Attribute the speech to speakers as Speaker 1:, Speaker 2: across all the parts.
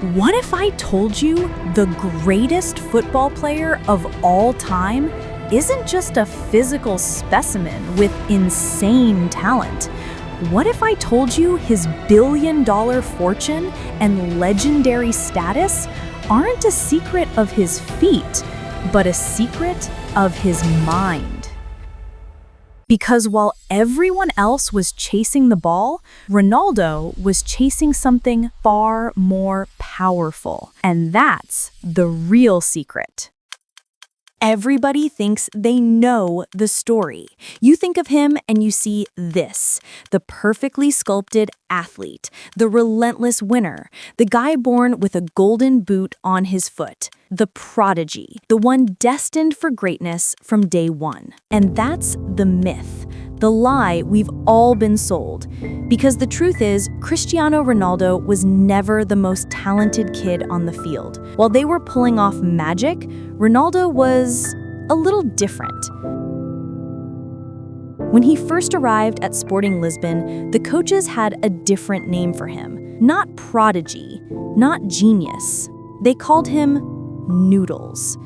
Speaker 1: What if I told you the greatest football player of all time isn't just a physical specimen with insane talent? What if I told you his billion-dollar fortune and legendary status aren't a secret of his feet, but a secret of his mind? Because while everyone else was chasing the ball, Ronaldo was chasing something far more powerful. And that's the real secret. Everybody thinks they know the story. You think of him and you see this: the perfectly sculpted athlete, the relentless winner, the guy born with a golden boot on his foot, the prodigy, the one destined for greatness from day one. And that's the myth, the lie we've all been sold. Because the truth is, Cristiano Ronaldo was never the most talented kid on the field. While they were pulling off magic, Ronaldo was a little different. When he first arrived at Sporting Lisbon, the coaches had a different name for him. Not prodigy, not genius. They called him Noodles.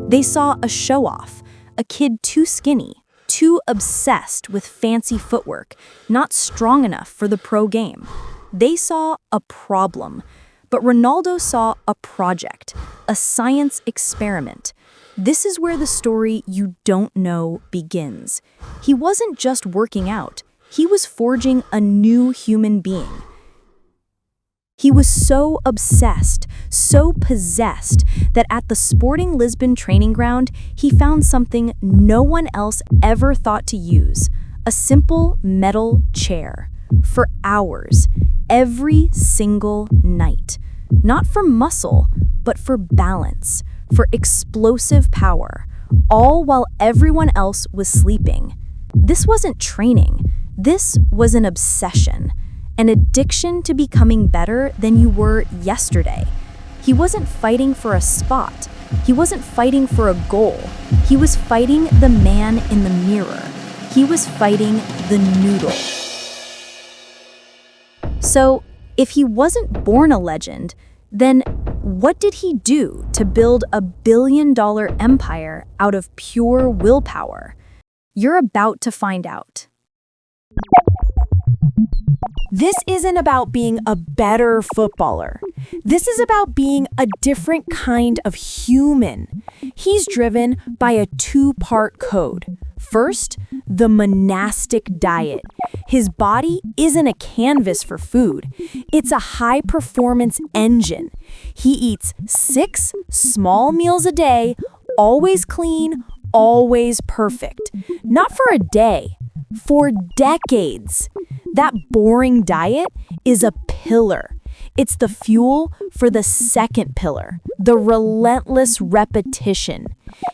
Speaker 1: They saw a show-off, a kid too skinny, too obsessed with fancy footwork, not strong enough for the pro game. They saw a problem, but Ronaldo saw a project, a science experiment. This is where the story you don't know begins. He wasn't just working out, he was forging a new human being. He was so obsessed, so possessed, that at the Sporting Lisbon training ground, he found something no one else ever thought to use: a simple metal chair. For hours, every single night. Not for muscle, but for balance, for explosive power, all while everyone else was sleeping. This wasn't training. This was an obsession. An addiction to becoming better than you were yesterday. He wasn't fighting for a spot. He wasn't fighting for a goal. He was fighting the man in the mirror. He was fighting the noodle. So, if he wasn't born a legend, then what did he do to build a billion-dollar empire out of pure willpower? You're about to find out.
Speaker 2: This isn't about being a better footballer. This is about being a different kind of human. He's driven by a two-part code. First, the Monastic Diet. His body isn't a canvas for food. It's a high-performance engine. He eats 6 small meals a day, always clean, always perfect. Not for a day, for decades. That boring diet is a pillar. It's the fuel for the second pillar, the relentless repetition.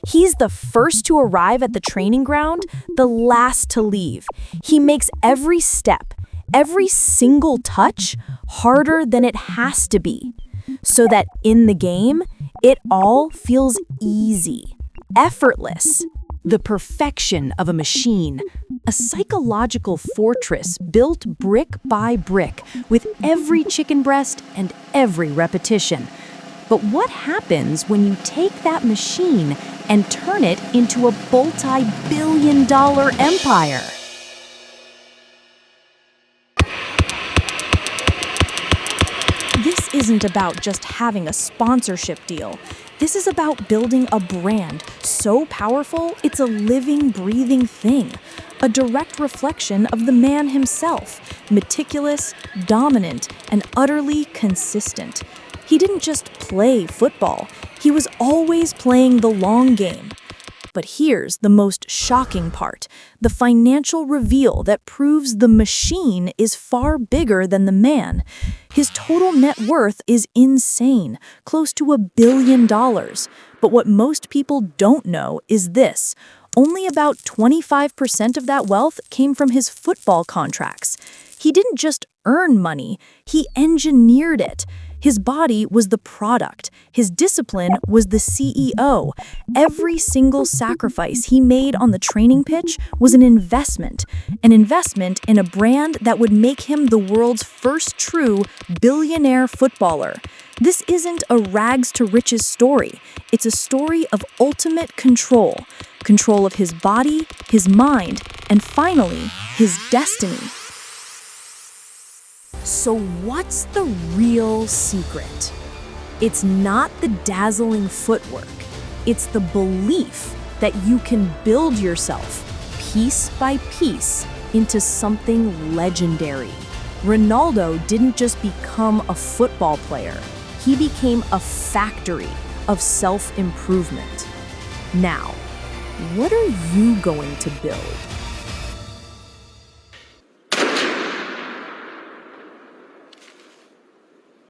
Speaker 2: He's the first to arrive at the training ground, the last to leave. He makes every step, every single touch, harder than it has to be, so that in the game, it all feels easy, effortless. The perfection of a machine, a psychological fortress built brick by brick with every chicken breast and every repetition. But what happens when you take that machine and turn it into a multi-billion-dollar empire? This isn't about just having a sponsorship deal. This is about building a brand so powerful it's a living, breathing thing, a direct reflection of the man himself, meticulous, dominant, and utterly consistent. He didn't just play football, he was always playing the long game. But here's the most shocking part, the financial reveal that proves the machine is far bigger than the man. His total net worth is insane, close to $1 billion. But what most people don't know is this: only about 25% of that wealth came from his football contracts. He didn't just earn money, he engineered it. His body was the product. His discipline was the CEO. Every single sacrifice he made on the training pitch was an investment in a brand that would make him the world's first true billionaire footballer.
Speaker 1: This isn't a rags to riches story. It's a story of ultimate control. Control of his body, his mind, and finally, his destiny. So what's the real secret? It's not the dazzling footwork. It's the belief that you can build yourself, piece by piece, into something legendary. Ronaldo didn't just become a football player. He became a factory of self-improvement. Now, what are you going to build?